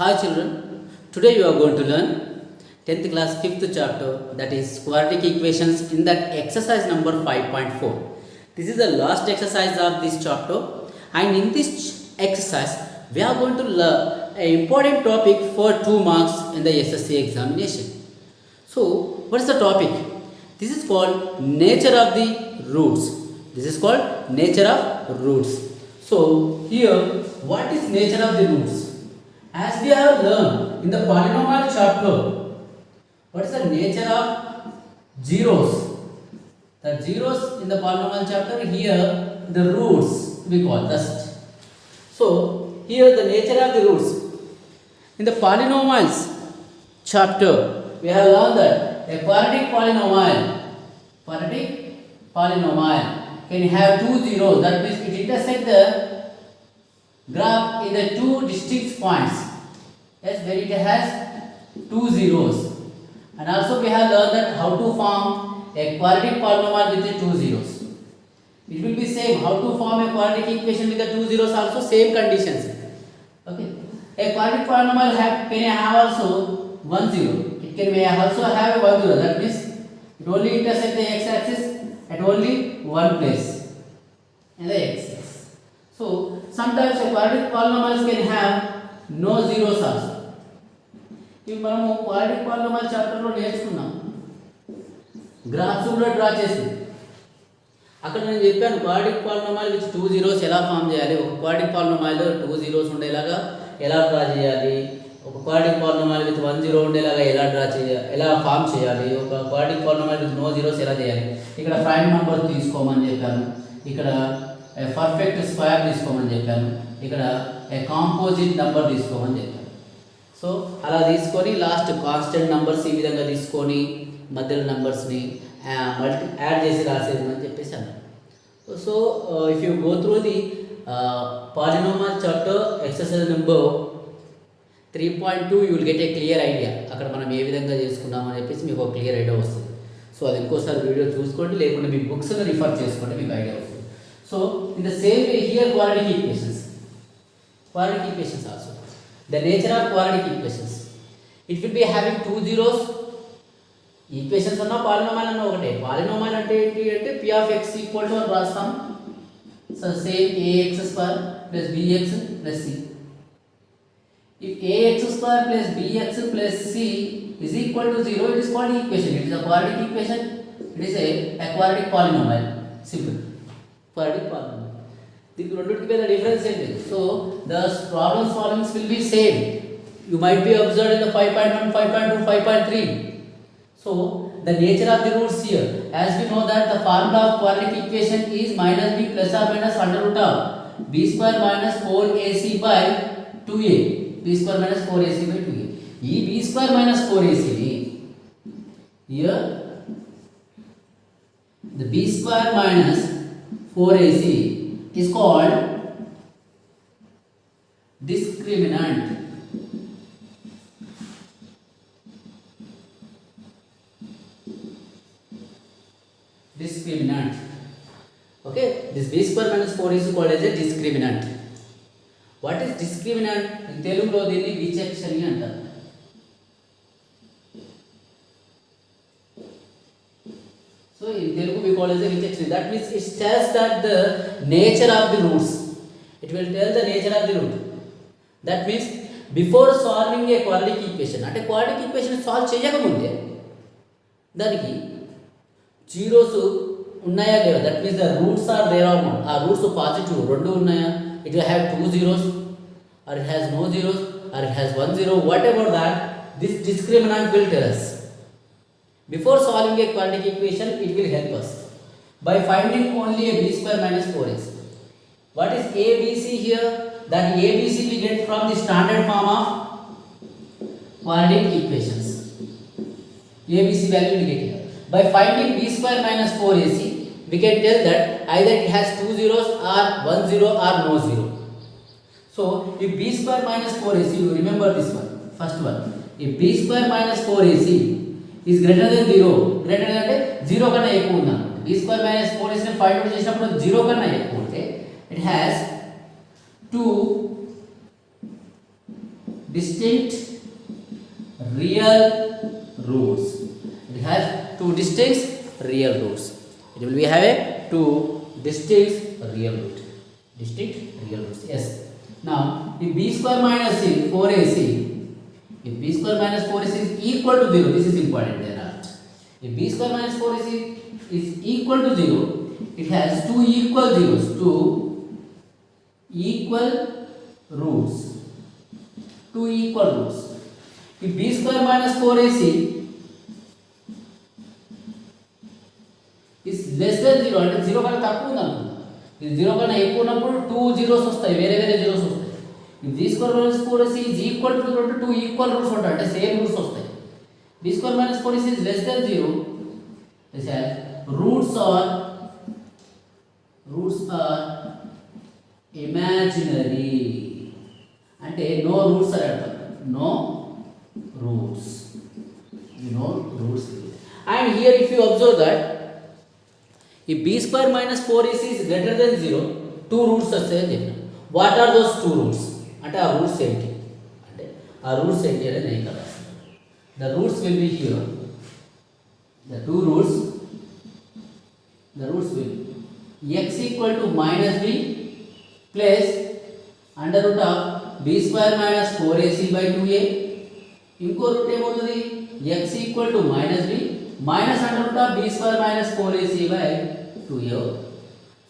Hi children, today you are going to learn 10th class 5th chapter, that is quadratic equations, in that exercise number 5.4. This is the last exercise of this chapter, and in this exercise we are going to learn an important topic for 2 marks in the SSC examination. So what is the topic? This is called nature of the roots. This is called nature of roots. So here, what is nature of the roots? As we have learned in the polynomial chapter, what is the nature of zeros? The zeros in the polynomial chapter, here the roots we call thus. So here the nature of the roots. In the polynomials chapter, we have learned that a quadratic polynomial can have two zeros. That means it intersects the graph in the two distinct points. Yes, where it has two zeros. And also we have learned that how to form a quadratic polynomial with the two zeros. It will be same. How to form a quadratic equation with the two zeros, also same conditions. Okay. A quadratic polynomial can have also one zero. It can also have one zero. That means it only intersects the x-axis at only one place in the x-axis. So sometimes a quadratic polynomials can have no zeros also. ఇవి మనము quadratic polynomial చాప్టర్లో నేర్చుకున్నాం. Graphs కూడా draw చేసి అక్కడ నేను చెప్పాను quadratic polynomial with two zeros ఎలా ఫామ్ చేయాలి, ఒక క్వాడ్రాటిక్ పాలినామిల్ టూ జీరోస్ ఉండేలాగా ఎలా డ్రా చేయాలి, ఒక quadratic polynomial with one zero ఉండేలాగా ఎలా ఫామ్ చేయాలి, ఒక quadratic polynomial with no zeros ఎలా చేయాలి. ఇక్కడ ప్రైమ్ నెంబర్ తీసుకోమని చెప్పాను, ఇక్కడ పర్ఫెక్ట్ స్క్వేర్ తీసుకోమని చెప్పాను, ఇక్కడ కాంపోజిట్ నెంబర్ తీసుకోమని చెప్పాను. సో అలా తీసుకొని లాస్ట్ కాన్స్టెంట్ నెంబర్స్ ఈ విధంగా తీసుకొని మధ్యలో నెంబర్స్ని యాడ్ చేసి రాసేది అని చెప్పేసి అన్నాను. So if you go through the polynomial chapter exercise number 3.2 you will get a clear idea. అక్కడ మనం ఏ విధంగా చేసుకున్నామని చెప్పేసి మీకు ఒక క్లియర్ ఐడియా వస్తుంది. సో అది ఇంకోసారి వీడియో చూసుకోండి, లేకుంటే మీ బుక్స్ని రిఫర్ చేసుకోండి, మీకు ఐడియా వస్తుంది. So in the same way here quadratic equations also. The nature of quadratic equations, it will be having two zeros. Equations అన్న పాలినామిల్ అన్న ఒకటే. పాలినామిల్ అంటే ఏంటి అంటే p of x equal to అని రాస్తాం. So same ax square plus bx plus c. If ax square plus bx plus c is equal to 0, it is called equation. It is a quadratic equation. It is a quadratic polynomial. Simple. Quadratic polynomial. The difference is so the problem solvings will be same. You might be observed in the 5.1, 5.2, 5.3. So the nature of the roots here, as we know that the formula of quadratic equation is minus b plus or minus under root of b square minus 4ac by 2a. b square minus 4ac by 2a. E b square minus 4ac here, the b square minus 4ac is called discriminant. Okay, this b square minus 4 is called as a discriminant. What is discriminant? In Telugulo దీన్ని విచక్షణ అంటారు. So in Telugu we call as a vichakshani. That means it tells that the nature of the roots. It will tell the nature of the root. That means before solving a quadratic equation, అంటే quadratic equation solve చేయకముందే దానికి zeros ఉన్నాయా లేవా, that means the roots are there or not. ఆ roots positive రెండు ఉన్నాయా, it will have two zeros or it has no zeros or it has one zero, what about that this discriminant will tell us. Before solving a quadratic equation, it will help us by finding only a b square minus 4ac. What is abc here? That abc we get from the standard form of quadratic equations. abc value we get here. By finding b square minus 4ac, we can tell that either it has two zeros or one zero or no zero. So if b square minus 4ac, you remember this one, first one. If b square minus 4ac is greater than 0, greater than అంటే 0 కన్నా ఎక్కువ ఉందా, b square minus 4ac ని find out చేసినప్పుడు 0 కన్నా ఎక్కువ ఉంటే it has two distinct real roots. It has two distinct real roots. It will be have a two distinct real root. Distinct real roots. Yes. Now, if b square minus 4ac, if b square minus 4ac is equal to 0, this is important there. If b square minus 4ac is equal to 0, it has two equal zeros, two equal roots. Two equal roots. If b square minus 4ac is less than 0, అంటే 0 కన్నా తక్కువ ఉందనుకుందాం. ఇది 0 కన్నా ఎక్కువ ఉన్నప్పుడు 2 zeros వస్తాయి, వేరే వేరే zeros వస్తాయి. If b square minus 4ac is equal to 0, two equal roots ఉంటాయి, అంటే సేమ్ roots వస్తాయి. b square minus 4ac is less than 0, this has roots are imaginary, అంటే no roots are at all, no roots, no roots. And here if you observe that if b square minus 4ac is greater than 0, two roots వస్తాయని చెప్పిన. What are those two roots? అంటే ఆ roots ఏంటి, అంటే ఆ roots ఏంటి అనేది నేను ఇక్కడ రాస్తాను. The roots will be here. The two roots, the roots will be x equal to minus b plus under root of b square minus 4ac by 2a. ఇంకో రూట్ ఏమవుతుంది, x equal to minus b minus under root of b square minus 4ac by 2a.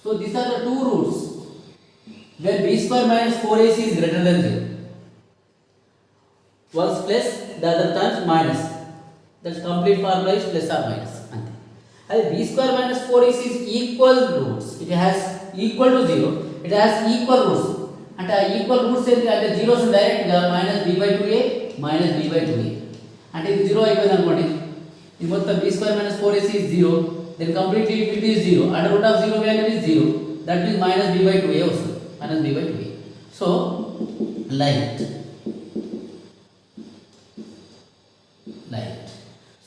So these are the two roots when b square minus 4ac is greater than 0. Once plus, the other terms minus. That's complete formula is plus or minus. And b square minus 4ac is equal roots. It has equal to 0. It has equal roots. And equal roots is the zeros direct minus b by 2a minus b by 2a. And if 0 equal to in both the b square minus 4ac is 0, then completely it is 0. Under root of 0 value is 0. That means minus b by 2a also. Minus b by 2a. So, light.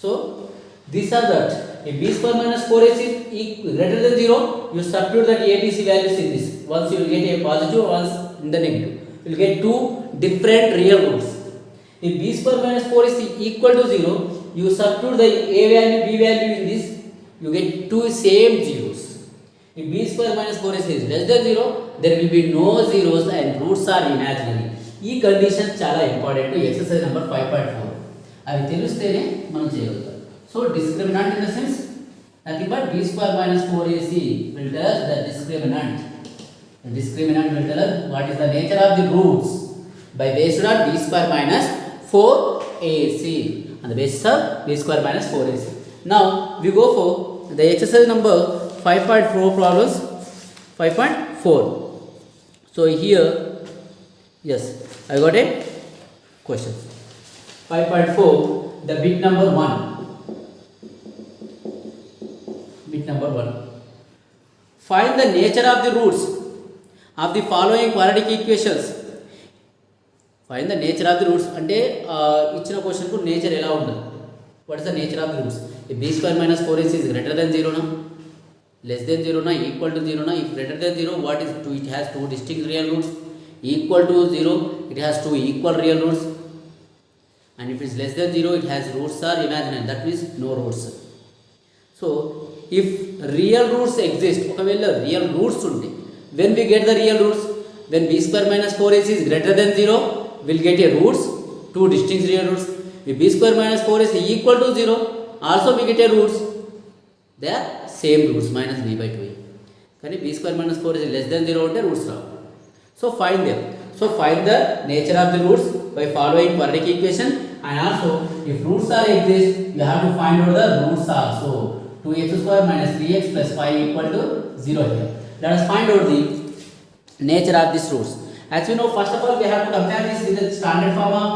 So, these are that. If b square minus 4ac is greater than 0, you substitute that ABC values in this. Once you will get a positive, once in the negative. You will get two different real roots. If b square minus 4ac is equal to 0, you substitute the a value, b value in this, you get two same zeros. If b square minus 4ac is less than 0, there will be no zeros and roots are imaginary. ఈ condition చాలా important. Exercise number 5.4 అవి తెలిస్తేనే మనం చేయగలుగుతాం. So discriminant in the sense nothing but b square minus 4ac will tell us the discriminant. The discriminant will tell us what is the nature of the roots by based on b square minus 4ac, on the basis of b square minus 4ac. Now we go for the exercise number 5.4 problems. 5.4. So here, yes, I got a question. 5.4, the bit number 1. Bit number 1. Find the nature of the roots of the following quadratic equations. Find the nature of the roots. అంటే ఇచ్చిన question కు nature ఎలా ఉంటుంది, what is the nature of the roots? If b square minus 4ac is greater than 0 na, less than 0 na, equal to 0 na. If greater than 0, what is 2? It has two distinct real roots. Equal to 0, it has two equal real roots. And if it is less than 0, it has roots are imaginary. That means no roots. So if real roots exist, ఒకవేళ real roots ఉంటే, when we get the real roots, when b square minus 4ac is greater than 0, we'll get a roots, two distinct real roots. If b square minus 4ac equal to 0, also we get a roots. They are same roots, minus b by 2a. కానీ b square minus 4ac less than 0 ఉంటే roots Rao. So find them. So find the nature of the roots by following quadratic equation, and also if roots are exist, you have to find out the roots also. 2x square minus 3x plus 5 equal to 0 here. Let us find out the nature of these roots. As we know, first of all, we have to compare this with the standard form of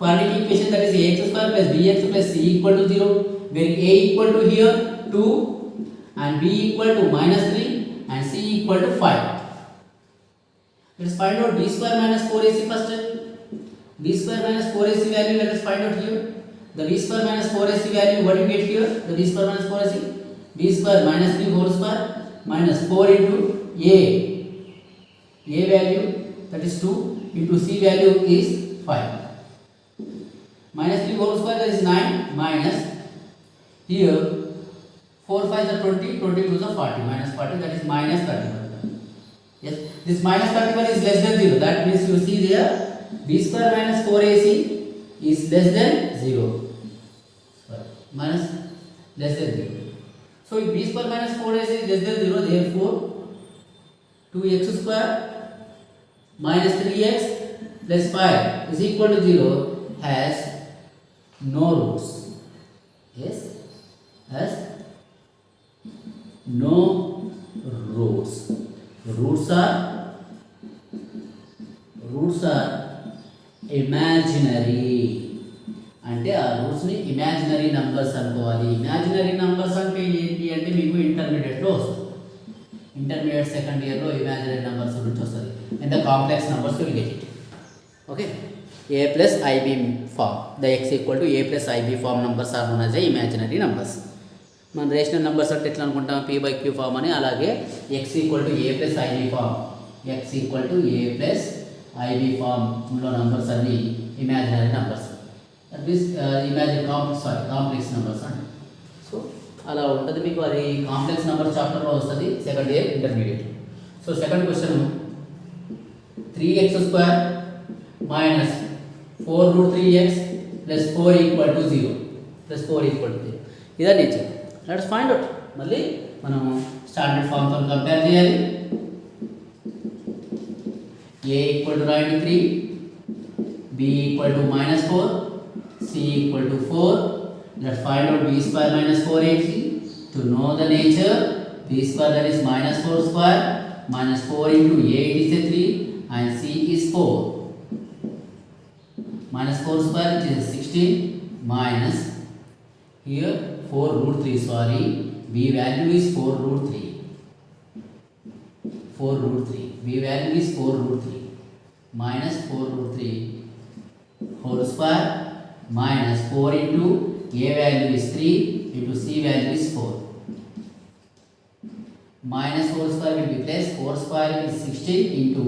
quadratic equation, that is ax square plus bx plus c equal to 0, where a equal to here 2 and b equal to minus 3 and c equal to 5. Let us find out b square minus 4ac first. B square minus 4ac value, let us find out here. The b square minus 4ac value, what you get here? The b square minus 4ac, b square minus 3 whole square minus 4 into a value, that is 2, into c value is 5. minus 3 whole square, that is 9, minus here 4 5 are 20, 22 is 40, minus 40, that is minus 31. Yes, this minus 31 is less than 0. That means you see there b square minus 4ac is less than 0. Sorry, minus less than 0. So if b square minus 4ac is less than 0, therefore 2x square minus 3x plus 5 is equal to 0 has no roots. Yes, has no roots. Roots are imaginary. అంటే ఆ రూట్స్ని imaginary numbers అనుకోవాలి. Imaginary numbers అంటే ఏంటి అంటే మీకు ఇంటర్మీడియట్లో వస్తుంది. Intermediate second ఇయర్లో ఇమాజినరీ నంబర్స్ గురించి వస్తుంది. And the complex numbers will get it. Okay, a plus ib form, the x equal to a plus ib form numbers are known as imaginary numbers. మన రేషనల్ నెంబర్స్ అంటే ఎట్లా అనుకుంటాం, p by q form అని. అలాగే x equal to a plus ib form, x equal to a plus ib ఫామ్లో numbers అన్ని imaginary numbers. That means complex numbers అండి. So అలా ఉంటుంది మీకు. అది కాంప్లెక్స్ నెంబర్ చాప్టర్లో వస్తుంది second year intermediate. So second question 3x square minus 4 root 3x plus 4 equal to 0 plus 4 equal to 0. ఇదని ఇచ్చారు. Let's find out. మళ్ళీ మనం స్టాండర్డ్ ఫామ్తో కంపేర్ చేయాలి. a equal to 93, b equal to minus 4, c equal to 4. Let's find out b square minus 4ac. To know the nature, b square, that is minus 4 square minus 4 into a, it is a 3 and c is 4. Minus 4 square, which is 16, minus here 4 root 3, sorry, b value is 4 root 3. 4 root 3, b value is 4 root 3, minus 4 root 3 whole square, minus 4 into a value is 3 into c value is 4. Minus whole square will be plus 4 square is 16 into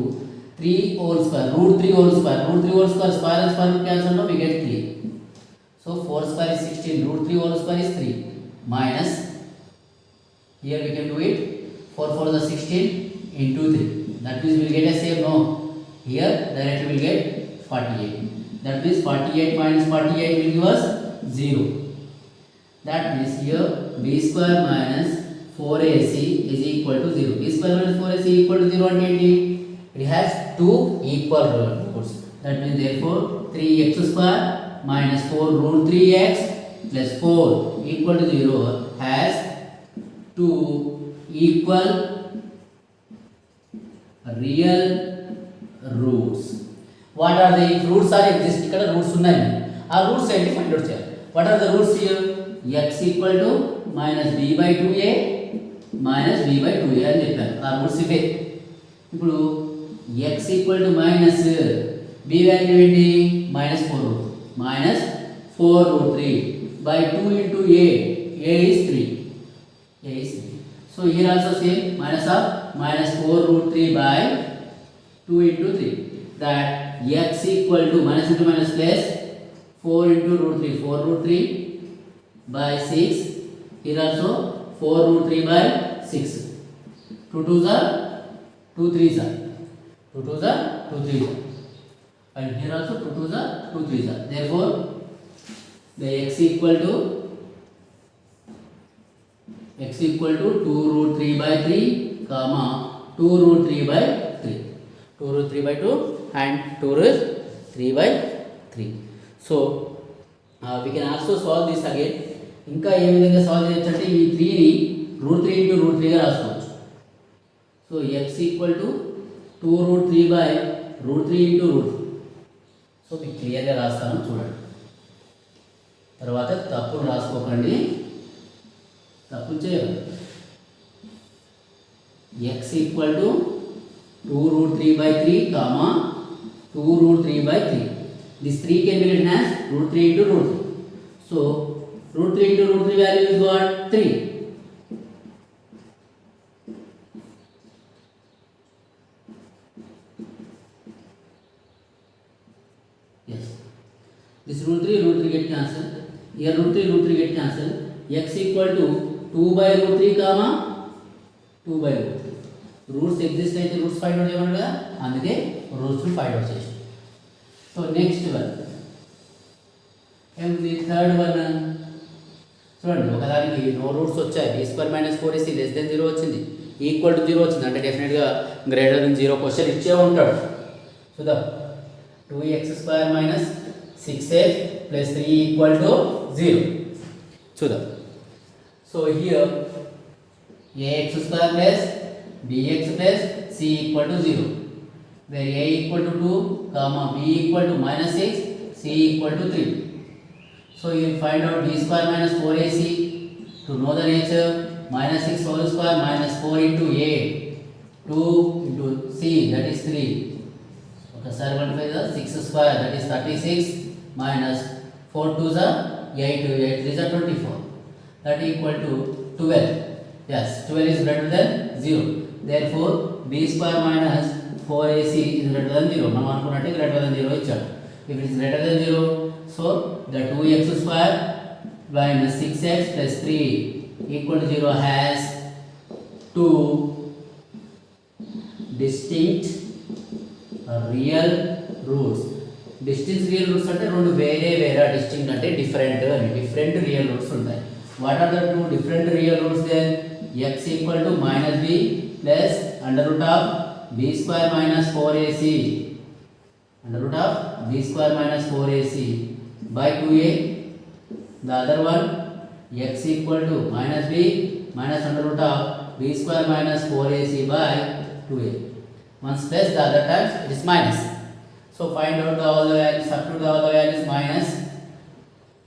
3 whole square, root 3 whole square, root 3 whole square, square and square will cancel, now we get 3. So 4 square is 16, root 3 whole square is 3, minus, here we can do it, 4 4 is 16 into 3, that means we will get a same, no, here directly we will get 48, that means 48 minus 48 will give us 0. That means here b square minus 4ac is equal to 0. b square minus 4ac equal to 0 and 80. It has two equal roots. That means therefore 3x square minus 4 root 3x plus 4 equal to 0 has two equal real roots. What are the roots are exist? ఇక్కడ roots ఉన్నాయి. ఆ roots ఏంటి find out చేయాలి. What are the roots here? x equal to minus b by 2a minus b by 2a అని చెప్పాను. ఆ roots ఇవే. ఇప్పుడు x equal to minus b value ఏంటి minus 4 root, minus 4 root 3 by 2 into a is 3, a is 3. So here also same, minus of minus 4 root 3 by 2 into 3, that x equal to minus into minus plus 4 into root 3, 4 root 3 by 6, here also 4 root 3 by 6, 2 2s are 2 3s are 2 2s are 2 3s are, and here also 2 2s are 2 3s are. Therefore the x equal to 2 root 3 by 3 comma 2 root 3 by 3, 2 root 3 by 2 and 2 root 3 by 3. So we can also solve this again. ఇంకా ఏ విధంగా solve చేయొచ్చు అంటే ఈ 3ని route 3 into root 3గా రాసుకోవచ్చు. So x equal to 2 root 3 by root 3 into root 3. So మీకు క్లియర్గా రాస్తాను చూడండి. తర్వాత తప్పులు రాసుకోకండి, తప్పులు చేయాలి. x equal to 2 root 3 by 3 comma 2 root 3 by 3. This 3 can be written as root 3 into root 3. So root 3 into root 3 value is what? 3. Yes. This root 3 get cancelled. Here root 3 get cancelled. X equal to 2 by root 3 comma 2 by root 3. Roots exist అయితే roots find out చేయమన్నాడు కదా, అందుకే roots find out చేసాం. So next one ఏమిటి, third one చూడండి. ఒకదానికి no roots వచ్చాయి, b square minus 4ac less than 0 వచ్చింది, ఈక్వల్ టు 0 వచ్చింది, అంటే డెఫినెట్గా గ్రేటర్ దెన్ 0 క్వశ్చన్ ఇచ్చే ఉంటాడు. చూద్దాం. 2x square minus 6x plus 3 equal to 0. చూద్దాం. So here ax square plus bx plus c equal to 0, where a equal to 2 comma b equal to minus 6, c equal to 3. So you will find out b square minus 4ac. To know the nature, minus 6 whole square minus 4 into a, 2 into c, that is 3. Okay, sir, multiply the 6 square, that is 36 minus 4 2s are 8, 8 3s are 24. That equal to 12. Yes, 12 is greater than 0. Therefore b square minus 4ac is greater than 0. మనం అనుకున్నట్టే greater than 0 ఇచ్చాడు. If it is greater than 0, so the 2x square minus 6x plus 3 equal to 0 has two distinct real roots. Distinct real roots అంటే రెండు వేరే distinct అంటే different అని different real roots ఉంటాయి. What are the two different real roots then? X equal to minus b plus under root of b square minus 4ac, under root of b square minus 4ac by 2a. The other one, x equal to minus b minus under root of b square minus 4ac by 2a. Once plus, the other times it is minus. So find out all the values, substitute all the values. Minus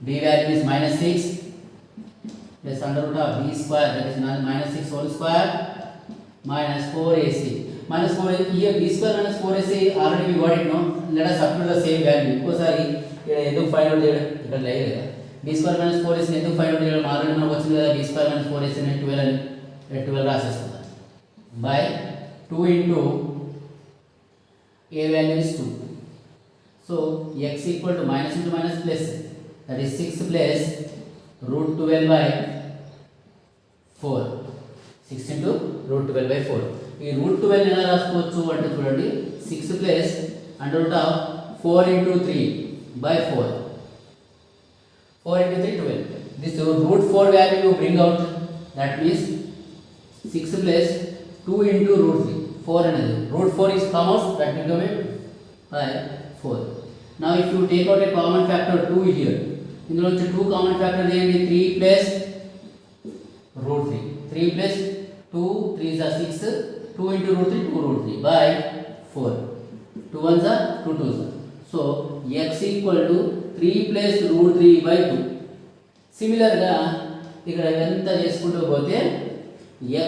b value is minus 6 plus under root of b square, that is minus 6 whole square minus 4ac. Minus 4 here b square minus 4ac already we got it, no? Let us substitute the same value. ఇంకోసారి ఇక్కడ ఎందుకు find out చేయడం, ఇక్కడ లేదు కదా. b square minus 4ac ఎందుకు find out చేయడం, already మనకు వచ్చింది కదా. b square minus 4ac ని 12 అని 12 రాసేసుకుందాం. By 2 into a value is 2. So x equal to minus into minus plus, that is 6 plus root 12 by 4. 6 into root 12 by 4. ఈ root 12 ఎలా రాసుకోవచ్చు అంటే చూడండి, 6 plus under root of 4 into 3 by 4. 4 into 3 12. This root 4 value you bring out, that means 6 plus 2 into root 3. 4 అనేది root 4 is come out, that will come by 4. Now if you take out a common factor 2 here, ఇందులో వచ్చే 2 common factor ఏంటి, 3 plus root 3. 3 plus 2 3s are 6, 2 into root 3 2 root 3 by 4. 2 1s are 2 2s are. So x equal to 3 plus root 3 by 2. సిమిలర్గా ఇక్కడ ఎంత చేసుకుంటూ పోతే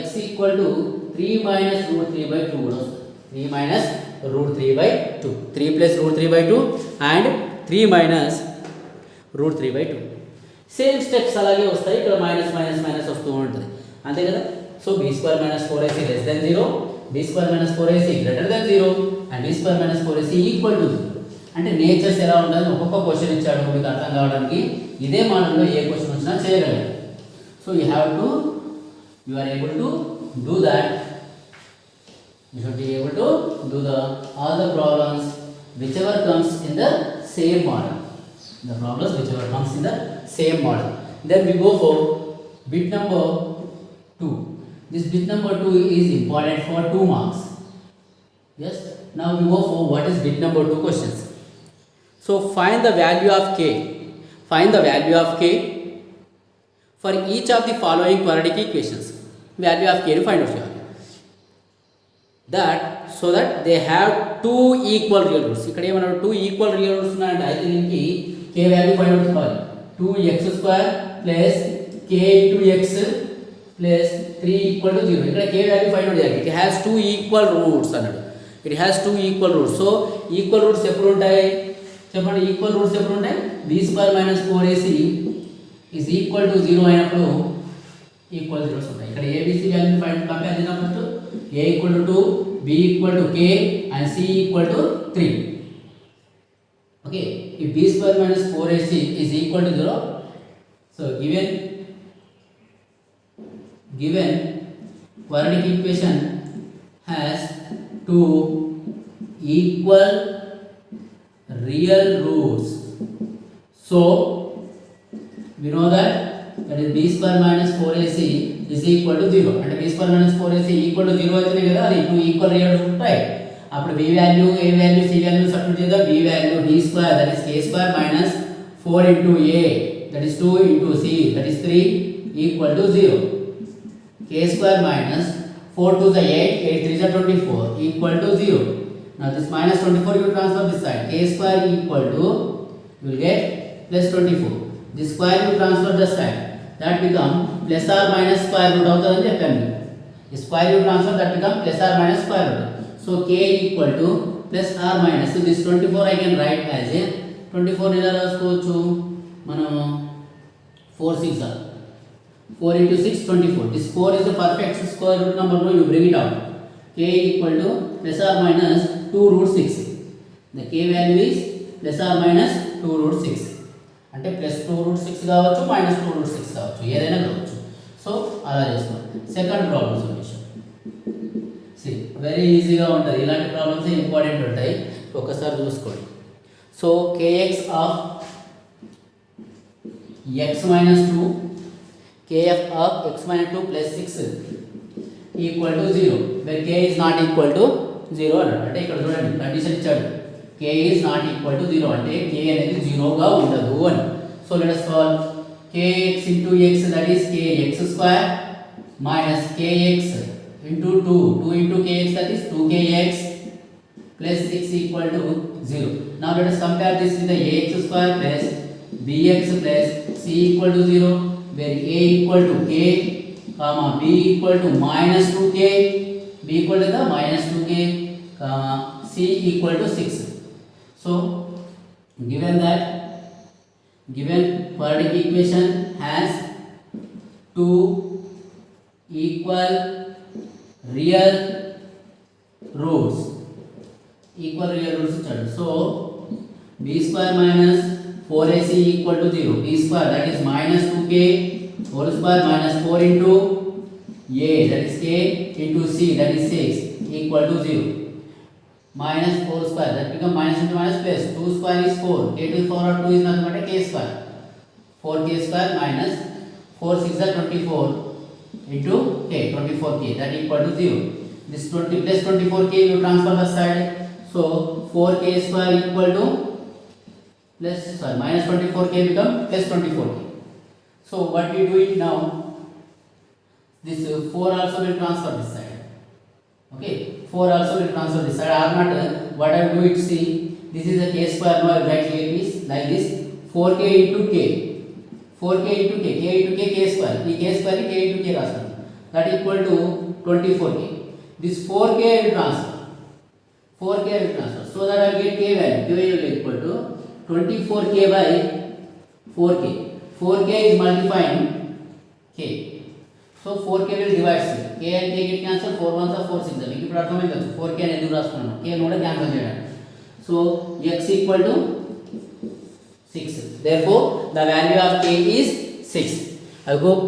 x equal to 3 minus root 3 by 2 కూడా వస్తుంది. 3 minus root 3 by 2. 3 plus root 3 by 2 and 3 minus root 3 by 2. Same steps అలాగే వస్తాయి, ఇక్కడ మైనస్ మైనస్ మైనస్ వస్తూ ఉంటుంది, అంతే కదా. So b square minus 4ac less than 0, b square minus 4ac greater than 0 and b square minus 4ac equal to 0. అంటే nature's ఎలా ఉండాలి, ఒక్కొక్క క్వశ్చన్ ఇచ్చాడు మీకు అర్థం కావడానికి. ఇదే మోడల్లో ఏ క్వశ్చన్ వచ్చినా చేయగలరు. So you are able to do that. You should be able to do all the problems whichever comes in the same model. The problems whichever comes in the same model. Then we go for bit number 2. This bit number 2 is important for 2 marks. Yes. Now we go for what is bit number 2 questions. So find the value of k. Find the value of k for each of the following quadratic equations. Value of k to find out. That so that they have 2 equal real roots. ఇక్కడ ఏమన్నాడు, 2 equal real roots ఉన్నాయంటే అయితే దీనికి k value find out కావాలి. 2x square plus k into x plus 3 equal to 0. ఇక్కడ k value find out చేయాలి. It has 2 equal roots అన్నాడు. It has 2 equal roots. So equal roots ఎప్పుడు ఉంటాయి చెప్పండి, ఈక్వల్ రూట్స్ ఎప్పుడు ఉంటాయి, b square minus 4ac is equal to 0 అయినప్పుడు equal zeros ఉంటాయి. ఇక్కడ ఏబిసి వాల్యూ ఫైండ్ కంపేర్ చేసినప్పుడు a equal to 2, b equal to k and c equal to 3. Okay, if b square minus 4ac is equal to 0, so given quadratic equation has two equal real roots, so we know that is b square minus 4ac is equal to 0. అంటే b square minus 4ac equal to 0 అయితేనే కదా అది two equal real roots ఉంటాయి. అప్పుడు b value a value c value substitute చేద్దాం. b value d square that is k square minus 4 into a that is 2 into c that is 3 equal to 0. k square minus 4 to the 8 8 3 is 24 equal to 0. Now this minus 24 you transfer this side. K square equal to you will get plus 24. This square you transfer this side. That become plus or minus square root అవుతుందని చెప్పాను. This square you transfer that become plus or minus square root. So k equal to plus or minus. So this 24 I can write as a 24 ఎలా రాసుకోవచ్చు మనం 4 6 are 4 into 6 24. This 4 is the perfect square root number. No, you bring it out. K equal to plus or minus 2 root 6. The k value is plus or minus 2 root 6. అంటే plus 2 route 6 కావచ్చు minus 2 route 6 కావచ్చు ఏదైనా కావచ్చు. So అలా చేసుకోండి. Second problem solution see very ఈజీగా ఉంటుంది. ఇలాంటి ప్రాబ్లమ్స్ ఇంపార్టెంట్ ఉంటాయి, ఒకసారి చూసుకోండి. So kx of x minus 2 kf of x minus 2 plus 6 equal to 0 where k is not equal to 0 అన్నాడు. అంటే ఇక్కడ చూడండి కండిషన్ ఇచ్చాడు k is not equal to 0 అంటే k అనేది 0 గా ఉండదు అని. So let us solve kx into x that is kx square minus kx into 2 into kx that is 2kx plus 6 equal to 0. Now let us compare this with the ax square plus bx plus c equal to 0 where a equal to k comma b equal to minus 2k, b equal to the minus 2k comma c equal to 6. So given quadratic equation has two equal real roots. So b square minus 4ac equal to 0. b square that is minus 2k whole square minus 4 into a that is k into c that is 6 equal to 0. Minus 4 square that become minus into minus plus 2 square is 4 k to the power of 2 is nothing but a k square 4k square minus 4 6 are 24 into k 24k that equal to 0. This 20 plus 24k you transfer the side, so 4k square equal to plus sorry minus 24k become plus 24k. So what we do it now, this 4 also will transfer this side. Okay, 4 also will transfer this side. Or not, what I do it, see, this is a k square. Now I write here is like this 4k into k, 4k into k, k into k, k square. The k square k into k रास्ता. That equal to 24k. This 4k will transfer. 4k will transfer. So that I will get k value. K value will equal to 24k by 4k. 4k is multiplying k. So 4k will divide c. K and k get cancel. 4 ones are 4 6. మీకు ఇప్పుడు అర్థమైంది కదా 4k అని ఎందుకు రాస్తున్నాను, k కూడా cancel చేయడానికి. So x equal to 6. Therefore the value of k is 6. I hope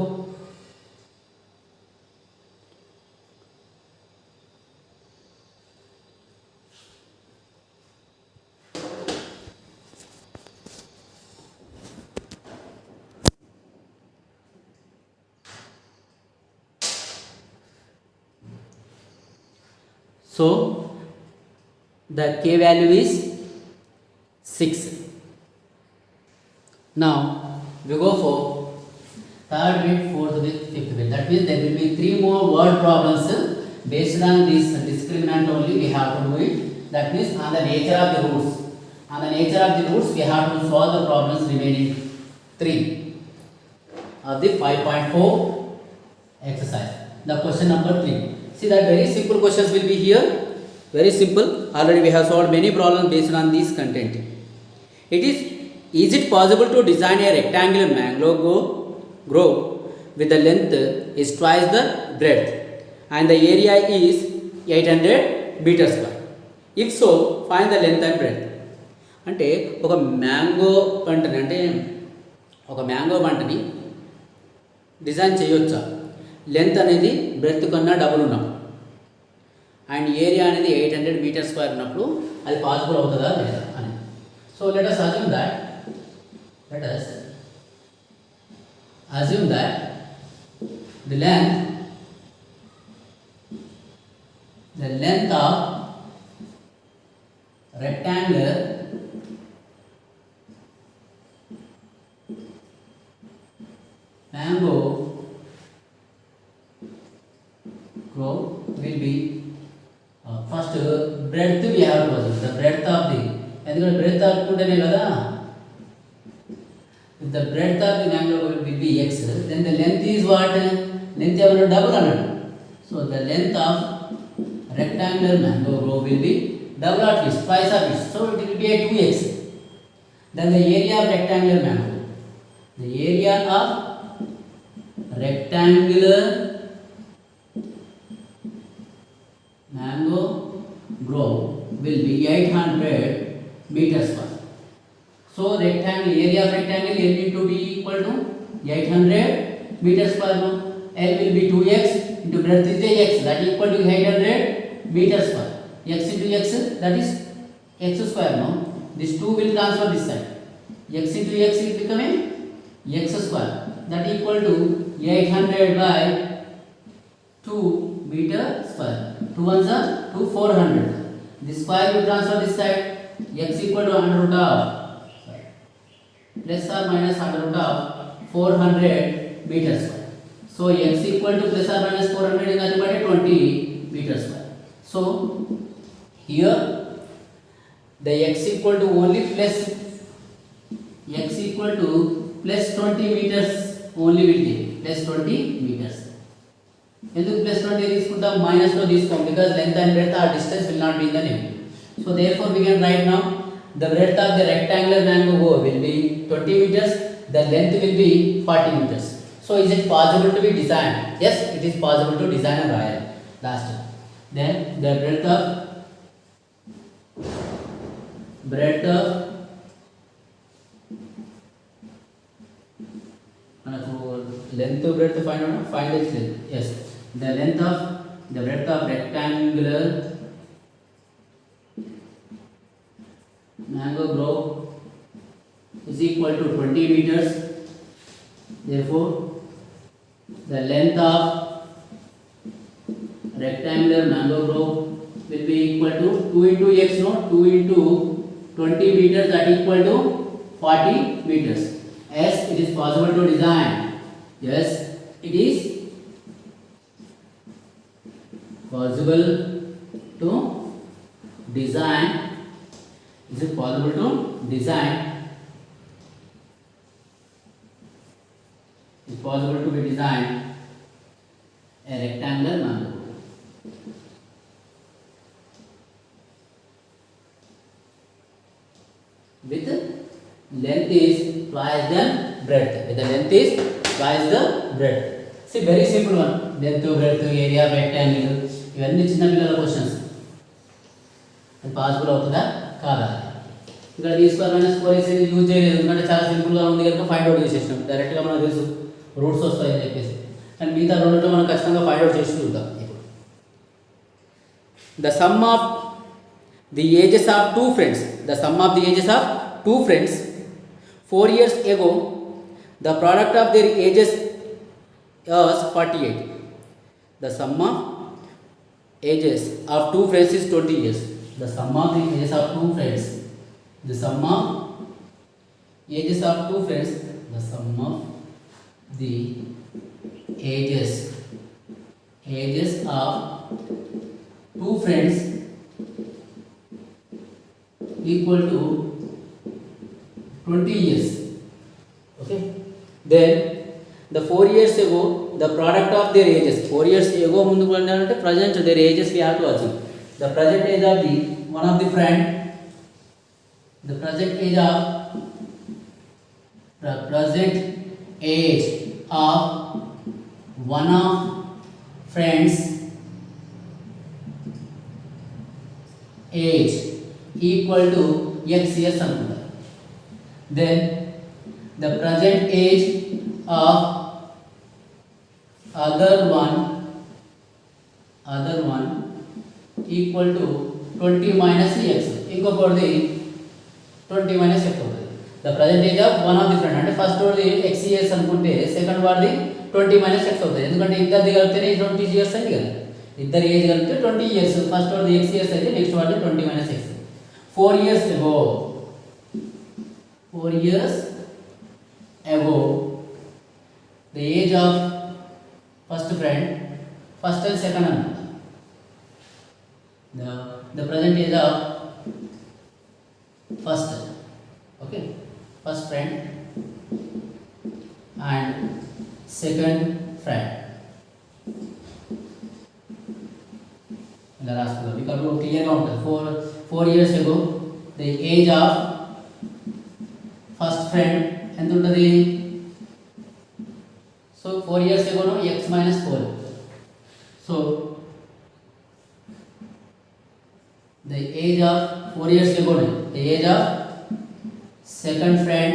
so the k value is 6. Now we go for third bit, fourth bit, fifth bit. That means there will be 3 more word problems based on this discriminant only we have to do it. That means on the nature of the roots. On the nature of the roots we have to solve the problems remaining 3 of the 5.4 exercise. The question number 3. See that very simple questions will be here. Very simple. Already we have solved many problems based on this content. Is it possible to design a rectangular mangrove grove with the length is twice the breadth and the area is 800 meters square? If so, find the length and breadth. అంటే ఒక mango పంటని అంటే ఒక mango పంటని design చేయొచ్చా length అనేది breadth కన్నా double ఉన్నప్పుడు అండ్ ఏరియా అనేది 800 మీటర్ స్క్వేర్ ఉన్నప్పుడు అది పాసిబుల్ అవుతుందా లేదా అని. So let us assume that the length of rectangular mango grove will be first breadth we have to assume the breadth of the ఎందుకంటే breadth అనుకుంటేనే కదా if the breadth of the mango grove will be x then the length is what length ఏమన్నా double అన్నాడు. so the length of rectangular mango grove will be double of this twice of this so it will be a 2x. then the area of rectangular mango the area of rectangular mango grove will be 800 meters square. So rectangle area of rectangle L into D equal to 800 meters square. No? L will be 2x into breadth is x that equal to 800 meters square. X into x that is x square. No, this 2 will transfer this side. X into x is becoming x square that equal to 800 by 2 meter square. 2 ones are 2 400. This square will transfer this side. X equal to under root of plus or minus under root of 400 meters square. So x equal to plus or minus 400 is nothing but 20 meters square. So here the x equal to only plus x equal to plus 20 meters only will take plus 20 meters. ఎందుకు plus 20 తీసుకుంటాం minus లో తీసుకోం because length and breadth ఆ distance will not be in the name. So therefore we can write now the breadth of the rectangular mango grove will be 20 meters, the length will be 40 meters. So is it possible to be designed? Yes, it is possible to design a wire. Last then the breadth of మనకు length breadth find this length. Yes, the breadth of rectangular mango grove is equal to 20 meters. Therefore the length of rectangular mango grove will be equal to 2 into x, no, 2 into 20 meters that equal to 40 meters. Yes, it is possible to design. Yes, it is possible to design. Is it possible to design? It's possible to be designed a rectangular mango grove. With length is twice the breadth. With the length is twice the breadth. See, very simple one. Length, breadth, area, rectangle. ఇవన్నీ చిన్న పిల్లల questions. అది possible అవుతుందా కాదా? ఇక్కడ తీసుకొని minus 4x use చేయలేదు ఎందుకంటే చాలా సింపుల్గా ఉంది కనుక ఫైండ్ అవుట్ చేసేసినాం. డైరెక్ట్గా మనకు తెలుసు రూట్స్ వస్తాయని చెప్పేసి. అండ్ మిగతా రెండుతో మనం ఖచ్చితంగా ఫైండ్ అవుట్ చేసి చూద్దాం. ఇప్పుడు the sum of the ages of two friends. The sum of the ages of two friends 4 years ago, the product of their ages was 48. The sum of ages of two friends is 20 years. The sum of the ages of two friends, the sum of ages of two friends, the sum of the ages of two friends equal to 20 years. Okay, then the 4 years ago, the product of their ages, 4 years ago mundu ante present their ages we have to assume. The present age of the one of the friend, the present age of one of friends age equal to x years అనుకుంటా. Then the present age of other one equal to 20 minus x. ఇంకొకటి 20 minus x అవుతుంది. The present age of one of the friend అంటే first వాడిది x years అనుకుంటే second వాడిది 20 minus x అవుతుంది. ఎందుకంటే ఇద్దరిది కలిపితేనే 20 years అయింది కదా. ఇద్దరు ఏజ్ కలిపితే 20 years. ఫస్ట్ వాడిది x years అయితే నెక్స్ట్ వాడిది 20 minus x. 4 years ago the age of first friend, first and second అన్నమాట. The present age of first, okay, first friend and second friend. ఇలా రాసుకుందాం. ఇక్కడ క్లియర్గా ఉంటుంది. 4 years ago the age of first friend ఎంత ఉంటుంది? So 4 years ago no x minus 4. So the age of 4 years ago no, the age of second friend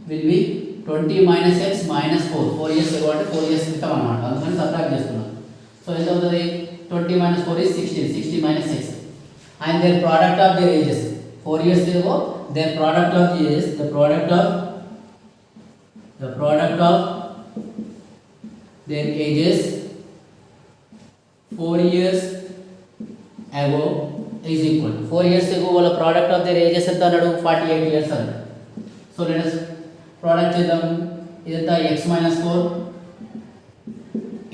will be 20 minus x minus 4. 4 years ago అంటే 4 years క్రితం అన్నమాట. అందుకని subtract చేస్తున్నాం. So ఎంత అవుతుంది? 20 minus 4 is 60. 60 minus 6. And their product of their ages. 4 years ago their product of ages, the product of their ages 4 years ago is equal to 4 years ago వాళ్ళ product of their ages ఎంత అన్నాడు? 48 years అన్నాడు. So let us product చేద్దాం. ఇదంతా x minus 4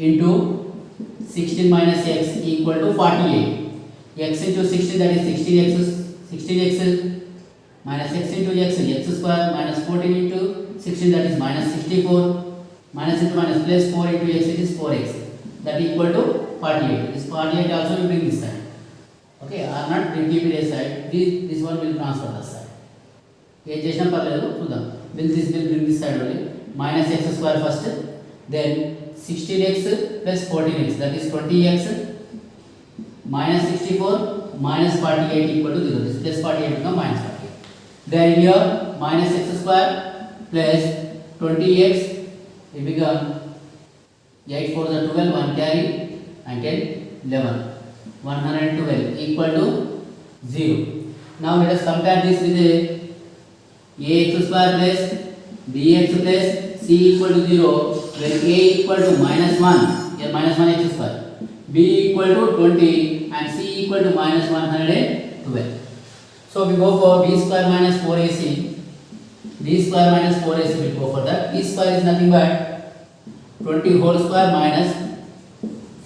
into 16 minus x equal to 48. x into 16 that is 16x minus x into x square minus 14 into 16 that is minus 64 minus into minus plus 4 into x it is 4x that equal to 48. This 48 also will bring this side. Okay, or not will keep it aside. This one will transfer this side. ఏ చేసినా పర్లేదు చూద్దాం. This will bring this side only. Minus x square first, then 16x plus 14x that is 20x minus 64 minus 48 equal to 0. This plus 48 become minus 48. Then here minus x square plus 20x it become 8 4 the 12 1 carry and 10 11 112 equal to 0. Now let us compare this with ax square plus bx plus c equal to 0 where a equal to minus 1 here minus 1 x square, b equal to 20 and c equal to minus 112. So we go for b square minus 4ac. b square minus 4ac we go for that. B square is nothing but 20 whole square minus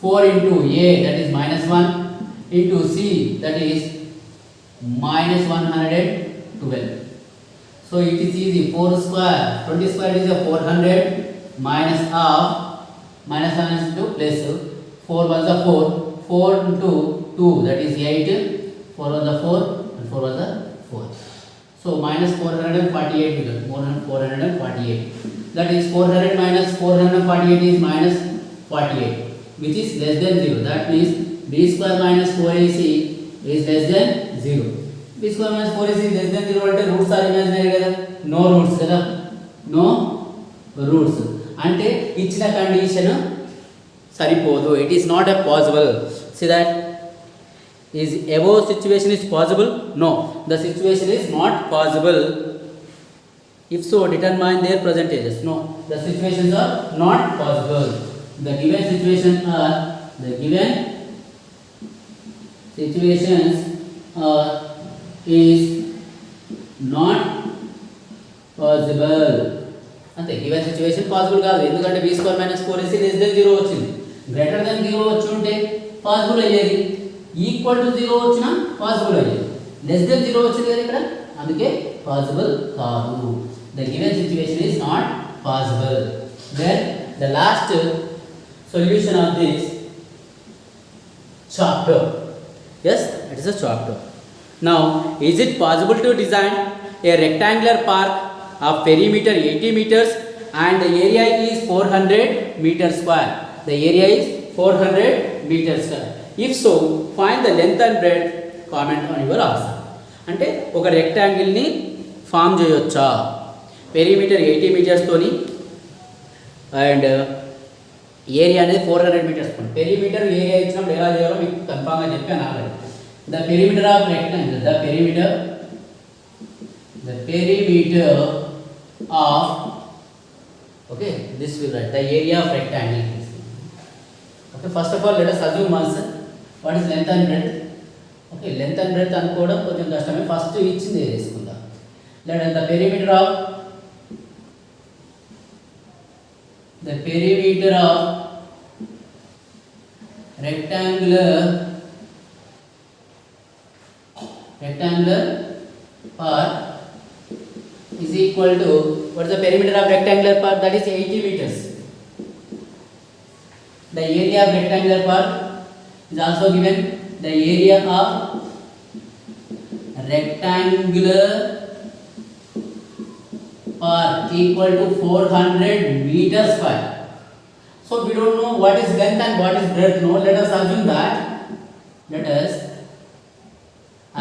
4 into a that is minus 1 into c that is minus 112. So it is easy. 4 square 20 square is a 400 minus half minus 1 into plus 4 was a 4 into 2 that is 8 4 was a 4 and 4 was a 4. So minus 448 because more than 448 that is 400 minus 448 is minus 48 which is less than 0. That means b square minus 4ac is less than 0. b square minus 4ac is less than 0 అంటే roots are imaginary కదా, no roots కదా, no roots అంటే ఇచ్చిన condition సరిపోదు. It is not a possible. See that is above situation is possible? No, the situation is not possible. If so determine their present ages. No, the situations are not possible. The given situations are is not possible. అంతే, given situation possible కాదు. ఎందుకంటే b square minus 4ac less than 0 వచ్చింది. Greater than 0 వచ్చి ఉంటే possible అయ్యేది. Equal to 0 వచ్చినా possible అయ్యేది. Less than 0 వచ్చింది కదా ఇక్కడ, అందుకే పాసిబుల్ కాదు. The given situation is not possible. Then the last solution of this chapter. Yes, it is a chapter. Now, is it possible to design a rectangular park of perimeter 80 meters and the area is 400 meters square? The area is 400 meters square. If so, find the length and breadth. Comment on your answer. అంటే ఒక రెక్టాంగిల్ని form చేయొచ్చా. Perimeter 80 మీటర్స్తోని and area అనేది 400 metres. Perimeter area ఇచ్చినప్పుడు ఎలా చేయాలో మీకు కన్ఫామ్గా చెప్పాను already. The perimeter of rectangle, the perimeter of, okay, this will write the area of rectangle. Okay, first of all let us assume once what is length and breadth. Okay, length and breadth అనుకోవడం కొంచెం కష్టమే. First ఇచ్చింది తీసుకుందాం. let us the perimeter of rectangular part is equal to, what is the perimeter of rectangular part? That is 80 meters. The area of rectangular part is also given. The area of rectangular part equal to 400 meters square. So we don't know what is length and what is breadth. No, let us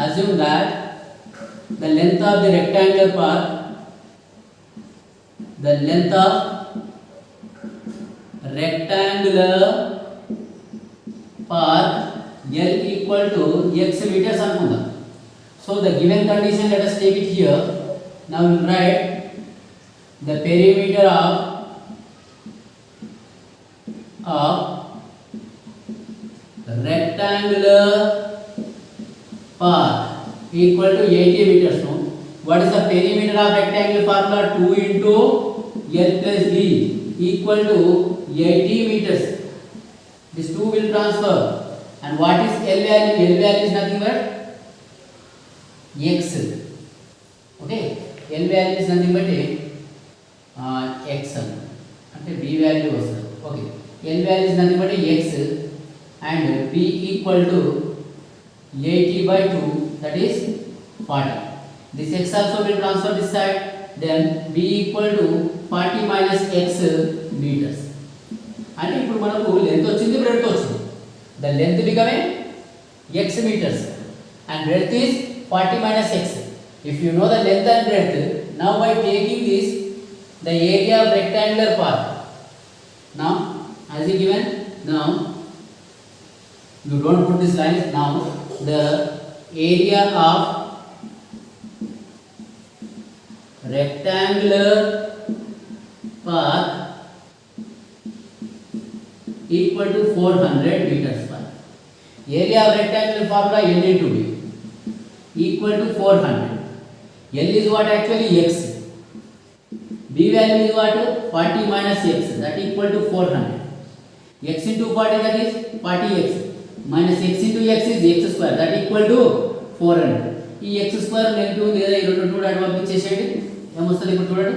assume that the length of the rectangular part, the length of rectangular part L equal to x meters anukunda. So the given condition, let us take it here. Now we will write the perimeter of rectangular part equal to 80 meters. No, what is the perimeter of rectangular formula? 2 into L plus B equal to 80 meters. This 2 will transfer. And what is L value? L value is nothing but x. Okay, L value is nothing but x. అంటే B value వస్తుంది. Okay, L value is nothing but x and B equal to 80 by 2, that is 40. This x also will transfer this side. Then B equal to 40 minus x meters. అంటే ఇప్పుడు మనకు length వచ్చింది, breadth వచ్చింది. The length become x meters and breadth is 40 minus x. If you know the length and breadth, now by taking this, the area of rectangular part, now as is given, now you don't put this line. Now the area of rectangular part equal to 400 meters square. Area of rectangular formula L into B equal to 400. L is what actually x. B value is what? 40 minus x, that equal to 400. X into 40, that is 40x minus x into x is x square, that equal to 400. ఈ x square negative లేదా ఈ రెండు అటు పంపించేసేయండి. ఏమొస్తుంది ఇప్పుడు చూడండి.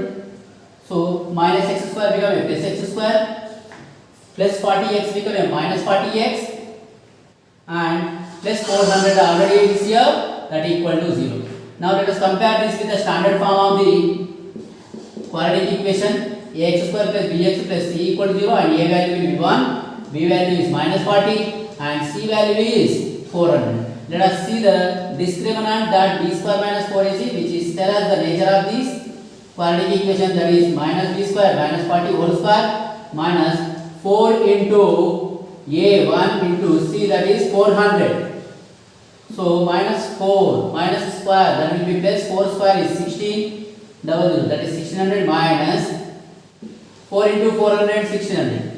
So minus x square become plus x square plus 40x become minus 40x and plus 400 already is here, that equal to 0. Now let us compare this with the standard form of the quadratic equation. Ax square plus bx plus c equal to 0 and a value will be 1, b value is minus 40 and c value is 400. Let us see the discriminant, that b square minus 4ac, which is tell us the nature of this quadratic equation, that is minus b square minus 40 whole square minus 4 into a 1 into c, that is 400. So minus 4 minus square, that will be plus 4 square is 16 double 0, that is 1600 minus 4 into 400 1600.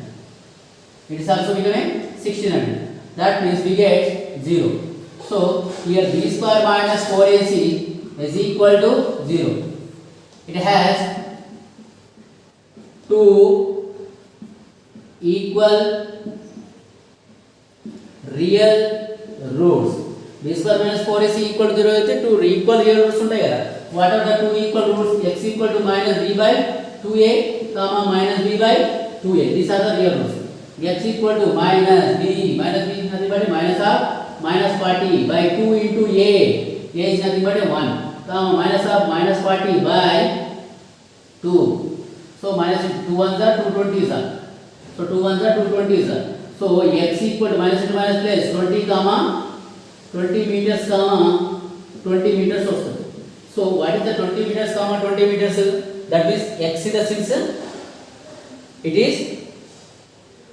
It is also becoming 1600. That means we get 0. So here b square minus 4ac is equal to 0. It has two equal real roots. B square minus 4ac equal to 0 అయితే two equal real roots ఉంటాయి కదా. What are the two equal roots? X equal to minus b by 2a comma minus b by 2a. These are the real roots. X equal to minus b is nothing but minus of minus 40 by 2 into a is nothing but 1 comma minus of minus 40 by 2. So minus 2 ones are 2 20s are. So 2 ones are 2 20s are. So x equal to minus into minus plus 20 comma 20 meters comma 20 meters వస్తుంది. So what is the 20 meters comma 20 meters? That means x in the sense it is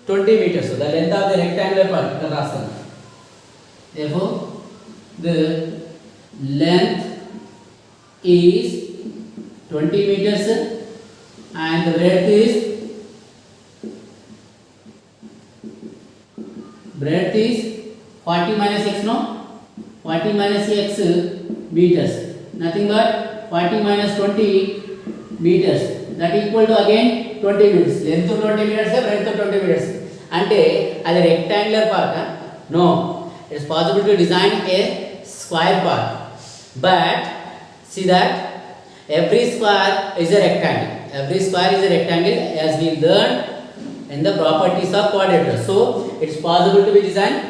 20 meters. So the length of the rectangular part ఇక్కడ రాస్తాను. Therefore the length is 20 meters and the breadth is 40 minus x, no? 40 minus x meters, nothing but 40 minus 20 meters, that equal to again 20 meters. Length 20 meters, breadth 20 meters. Ante అది rectangular part? No, it is possible to design a square part, but see that every square is a rectangle. Every square is a rectangle, as we learned in the properties of quadrilateral. So it is possible to be designed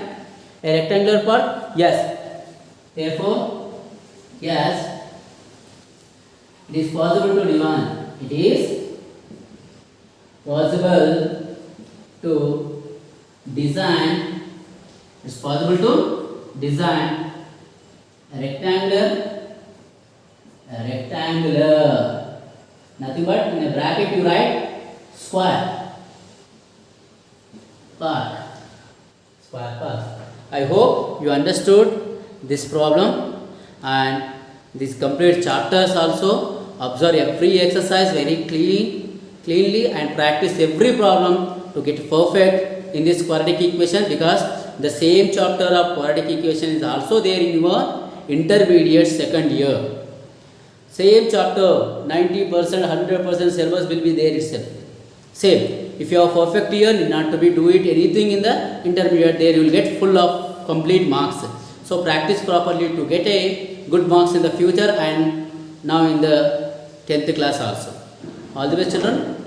a rectangular part. Yes. Therefore, yes, it is possible to design. It is possible to design. It's possible to design a rectangular. Nothing but in a bracket you write square part. I hope you understood this problem and these complete chapters also. Observe every exercise very cleanly and practice every problem to get perfect in this quadratic equation, because the same chapter of quadratic equation is also there in your intermediate second year. Same chapter, 90%, 100% syllabus will be there itself. Same. If you are perfect here, need not to be do it anything in the intermediate, there you will get full of complete marks. So practice properly to get a good marks in the future and now in the 10th class also. All the best, children.